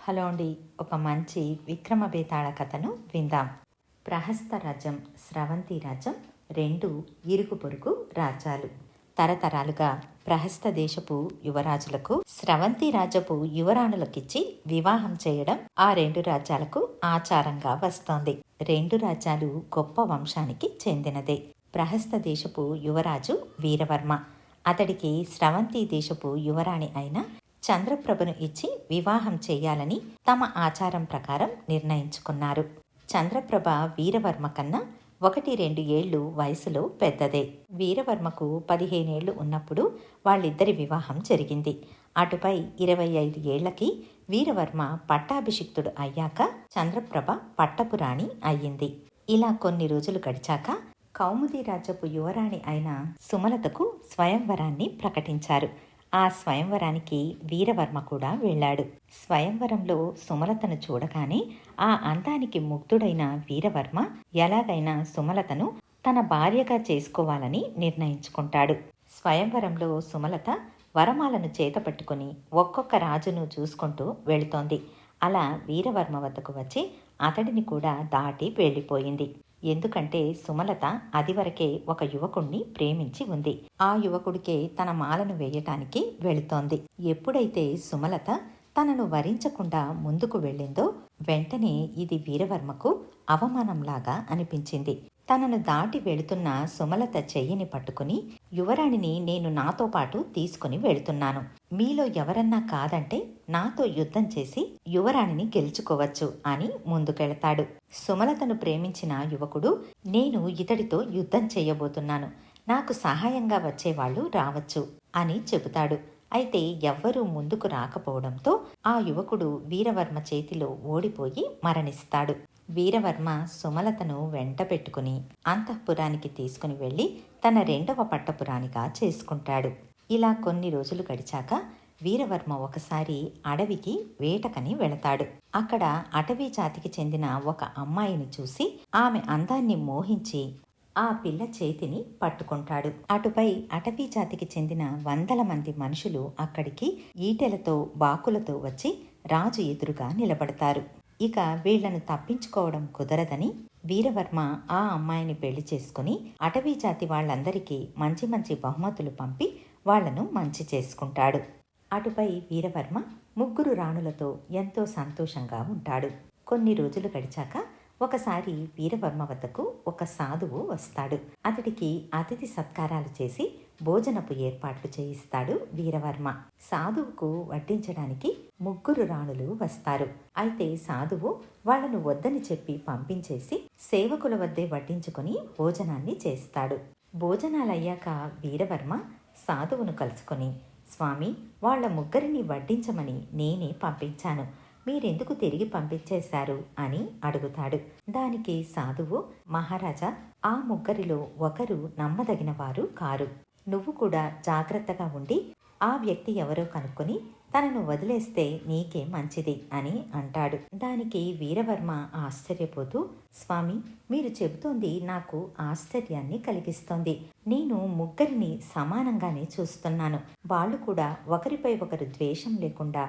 Hello అండి. ఒక మంచి విక్రమ బేతాళ కథను విందాం. ప్రహస్త రాజ్యం, స్రవంతి రాజ్యం రెండు ఇరుగు పొరుగు రాజ్యాలు. తరతరాలుగా ప్రహస్త దేశపు యువరాజులకు స్రవంతి రాజ్యపు యువరాణులకిచ్చి వివాహం చేయడం ఆ రెండు రాజ్యాలకు ఆచారంగా వస్తోంది. రెండు రాజ్యాలు గొప్ప వంశానికి చెందినదే. ప్రహస్త దేశపు యువరాజు వీరవర్మ. అతడికి స్రవంతి దేశపు యువరాణి అయిన చంద్రప్రభను ఇచ్చి వివాహం చేయాలని తమ ఆచారం ప్రకారం నిర్ణయించుకున్నారు. చంద్రప్రభ వీరవర్మ కన్నా 1-2 ఏళ్లు వయసులో పెద్దదే. వీరవర్మకు 15 ఏళ్లు ఉన్నప్పుడు వాళ్ళిద్దరి వివాహం జరిగింది. అటుపై 25 ఏళ్లకి వీరవర్మ పట్టాభిషిక్తుడు అయ్యాక చంద్రప్రభ పట్టపురాణి అయ్యింది. ఇలా కొన్ని రోజులు గడిచాక కౌముది రాజ్యపు యువరాణి అయిన సుమలతకు స్వయంవరాన్ని ప్రకటించారు. ఆ స్వయంవరానికి వీరవర్మ కూడా వెళ్ళాడు. స్వయంవరంలో సుమలతను చూడగానే ఆ అందానికి ముగ్ధుడైన వీరవర్మ ఎలాగైనా సుమలతను తన భార్యగా చేసుకోవాలని నిర్ణయించుకుంటాడు. స్వయంవరంలో సుమలత వరమాలను చేతపట్టుకుని ఒక్కొక్క రాజును చూసుకుంటూ వెళుతోంది. అలా వీరవర్మ వద్దకు వచ్చి అతడిని కూడా దాటి వెళ్ళిపోయింది. ఎందుకంటే సుమలత అదివరకే ఒక యువకుణ్ణి ప్రేమించి ఉంది. ఆ యువకుడికే తన మాలను వేయటానికి వెళుతోంది. ఎప్పుడైతే సుమలత తనను వరించకుండా ముందుకు వెళ్ళిందో వెంటనే ఇది వీరవర్మకు అవమానంలాగా అనిపించింది. తనను దాటి వెళుతున్న సుమలత చెయ్యిని పట్టుకుని, యువరాణిని నేను నాతో పాటు తీసుకుని వెళుతున్నాను. మీలో ఎవరన్నా కాదంటే నాతో యుద్ధం చేసి యువరాణిని గెలుచుకోవచ్చు అని ముందుకెళతాడు. సుమలతను ప్రేమించిన యువకుడు, నేను ఇతడితో యుద్ధం చేయబోతున్నాను, నాకు సహాయంగా వచ్చేవాళ్లు రావచ్చు అని చెబుతాడు. అయితే ఎవ్వరూ ముందుకు రాకపోవడంతో ఆ యువకుడు వీరవర్మ చేతిలో ఓడిపోయి మరణిస్తాడు. వీరవర్మ సుమలతను వెంట పెట్టుకుని అంతఃపురానికి తీసుకుని వెళ్ళి తన 2వ పట్టపురాణిగా చేసుకుంటాడు. ఇలా కొన్ని రోజులు గడిచాక వీరవర్మ ఒకసారి అడవికి వేటకని వెళతాడు. అక్కడ అటవీ జాతికి చెందిన ఒక అమ్మాయిని చూసి ఆమె అందాన్ని మోహించి ఆ పిల్ల చేతిని పట్టుకుంటాడు. అటుపై అటవీ జాతికి చెందిన 100 మంది మనుషులు అక్కడికి ఈటెలతో బాకులతో వచ్చి రాజు ఎదురుగా నిలబడతారు. ఇక వీళ్లను తప్పించుకోవడం కుదరదని వీరవర్మ ఆ అమ్మాయిని పెళ్లి చేసుకుని అటవీ జాతి వాళ్ళందరికీ మంచి మంచి బహుమతులు పంపి వాళ్లను మంచి చేసుకుంటాడు. అటుపై వీరవర్మ 3 రాణులతో ఎంతో సంతోషంగా ఉంటాడు. కొన్ని రోజులు గడిచాక ఒకసారి వీరవర్మ వద్దకు ఒక సాధువు వస్తాడు. అతడికి అతిథి సత్కారాలు చేసి భోజనపు ఏర్పాట్లు చేయిస్తాడు వీరవర్మ. సాధువుకు వడ్డించడానికి 3 రాణులు వస్తారు. అయితే సాధువు వాళ్లను వద్దని చెప్పి పంపించేసి సేవకుల వద్దే వడ్డించుకుని భోజనాన్ని చేస్తాడు. భోజనాలయ్యాక వీరవర్మ సాధువును కలుసుకొని, స్వామి, వాళ్ల 3ని వడ్డించమని నేనే పంపించాను, మీరెందుకు తిరిగి పంపించేశారు అని అడుగుతాడు. దానికి సాధువు, మహారాజా, ఆ 3లో ఒకరు నమ్మదగిన వారు కారు. నువ్వు కూడా జాగ్రత్తగా ఉండి ఆ వ్యక్తి ఎవరో కనుక్కొని తనను వదిలేస్తే నీకే మంచిది అని అంటాడు. దానికి వీరవర్మ ఆశ్చర్యపోతూ, స్వామి, మీరు చెబుతోంది నాకు ఆశ్చర్యాన్ని కలిగిస్తోంది. నేను 3ని సమానంగానే చూస్తున్నాను. వాళ్ళు కూడా ఒకరిపై ఒకరు ద్వేషం లేకుండా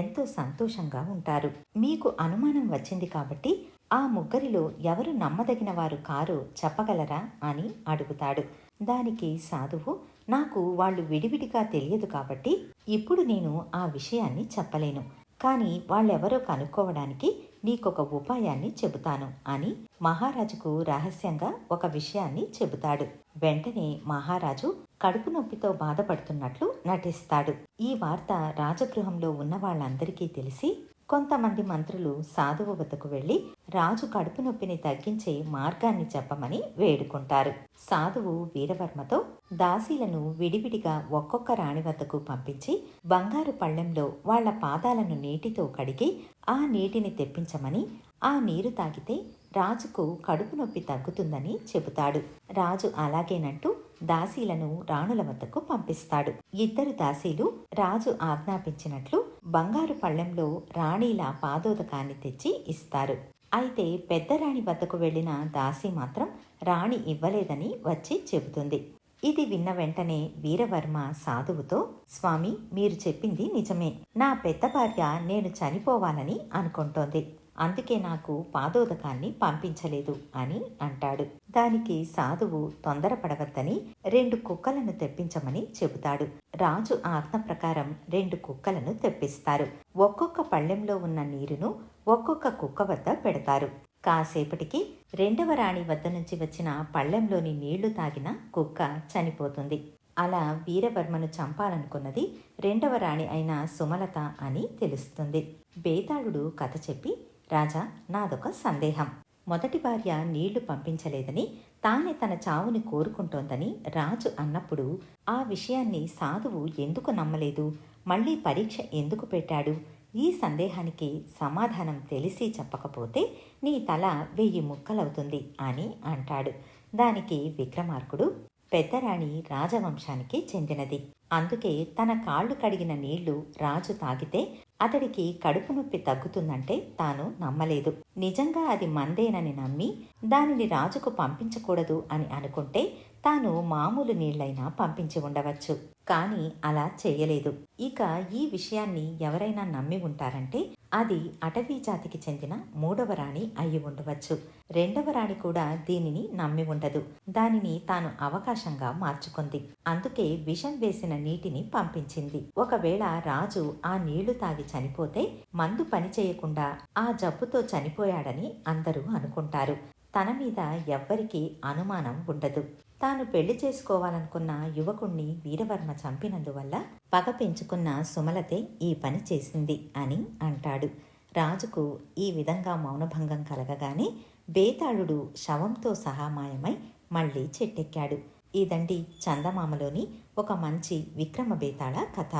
ఎంతో సంతోషంగా ఉంటారు. మీకు అనుమానం వచ్చింది కాబట్టి ఆ 3లో ఎవరు నమ్మదగిన వారు కారో చెప్పగలరా అని అడుగుతాడు. దానికి సాధువు, నాకు వాళ్ళు విడివిడిగా తెలియదు కాబట్టి ఇప్పుడు నేను ఆ విషయాన్ని చెప్పలేను, కానీ వాళ్ళెవరో కనుక్కోవడానికి నీకొక ఉపాయాన్ని చెబుతాను అని మహారాజుకు రహస్యంగా ఒక విషయాన్ని చెబుతాడు. వెంటనే మహారాజు కడుపు నొప్పితో బాధపడుతున్నట్లు నటిస్తాడు. ఈ వార్త రాజగృహంలో ఉన్న వాళ్ళందరికీ తెలిసి కొంతమంది మంత్రులు సాధువు వద్దకు వెళ్లి రాజు కడుపు నొప్పిని తగ్గించే మార్గాన్ని చెప్పమని వేడుకుంటారు. సాధువు వీరవర్మతో దాసీలను విడివిడిగా ఒక్కొక్క రాణి వద్దకు పంపించి బంగారు పళ్ళెంలో వాళ్ల పాదాలను నీటితో కడిగి ఆ నీటిని తెప్పించమని, ఆ నీరు తాగితే రాజుకు కడుపు నొప్పి తగ్గుతుందని చెబుతాడు. రాజు అలాగేనంటూ దాసీలను రాణుల వద్దకు పంపిస్తాడు. 2 దాసీలు రాజు ఆజ్ఞాపించినట్లు బంగారు పళ్ళెంలో రాణీల పాదోదకాన్ని తెచ్చి ఇస్తారు. అయితే పెద్ద రాణి వద్దకు వెళ్లిన దాసీ మాత్రం రాణి ఇవ్వలేదని వచ్చి చెబుతుంది. ఇది విన్న వెంటనే వీరవర్మ సాధువుతో, స్వామి, మీరు చెప్పింది నిజమే. నా పెద్ద భార్య నేను చనిపోవాలని అనుకుంటోంది. అందుకే నాకు పాదోదకాన్ని పంపించలేదు అని అంటాడు. దానికి సాధువు తొందరపడవద్దని 2 కుక్కలను తెప్పించమని చెబుతాడు. రాజు ఆజ్ఞ ప్రకారం 2 కుక్కలను తెప్పిస్తారు. ఒక్కొక్క పళ్ళెంలో ఉన్న నీరును ఒక్కొక్క కుక్క వద్ద పెడతారు. కాసేపటికి 2వ రాణి వద్ద నుంచి వచ్చిన పళ్ళెంలోని నీళ్లు తాగిన కుక్క చనిపోతుంది. అలా వీరవర్మను చంపాలనుకున్నది 2వ రాణి అయిన సుమలత అని తెలుస్తుంది. బేతాళుడు కథ చెప్పి, రాజా, నాదొక సందేహం. మొదటి భార్య నీళ్లు పంపించలేదని, తానే తన చావుని కోరుకుంటోందని రాజు అన్నప్పుడు ఆ విషయాన్ని సాధువు ఎందుకు నమ్మలేదు? మళ్ళీ పరీక్ష ఎందుకు పెట్టాడు? ఈ సందేహానికి సమాధానం తెలిసి చెప్పకపోతే నీ తల 1000 ముక్కలవుతుంది అని అంటాడు. దానికి విక్రమార్కుడు, పెద్దరాణి రాజవంశానికి చెందినది. అందుకే తన కాళ్ళు కడిగిన నీళ్లు రాజు తాగితే అతడికి కడుపు నొప్పి తగ్గుతుందంటే తాను నమ్మలేదు. నిజంగా అది మందేనని నమ్మి దానిని రాజుకు పంపించకూడదు అని అనుకుంటే తాను మామూలు నీళ్లైనా పంపించి ఉండవచ్చు. కానీ అలా చేయలేదు. ఇక ఈ విషయాన్ని ఎవరైనా నమ్మి ఉంటారంటే అది అటవీ జాతికి చెందిన 3వ రాణి అయి ఉండవచ్చు. 2వ రాణి కూడా దీనిని నమ్మి ఉండదు. దానిని తాను అవకాశంగా మార్చుకుంది. అందుకే విషం వేసిన నీటిని పంపించింది. ఒకవేళ రాజు ఆ నీళ్లు తాగి చనిపోతే మందు పనిచేయకుండా ఆ జబ్బుతో చనిపోయాడని అందరూ అనుకుంటారు. తన మీద ఎవ్వరికీ అనుమానం ఉండదు. తాను పెళ్లి చేసుకోవాలనుకున్న యువకుణ్ణి వీరవర్మ చంపినందువల్ల పగ పెంచుకున్న సుమలతే ఈ పని చేసింది అని అంటాడు. రాజుకు ఈ విధంగా మౌనభంగం కలగగానే బేతాళుడు శవంతో సహా మాయమై మళ్ళీ చెట్టెక్కాడు. ఇదండి చందమామలోని ఒక మంచి విక్రమ బేతాళ కథ.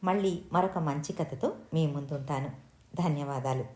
మళ్ళీ మరొక మంచి కథతో మీ ముందుంటాను. ధన్యవాదాలు.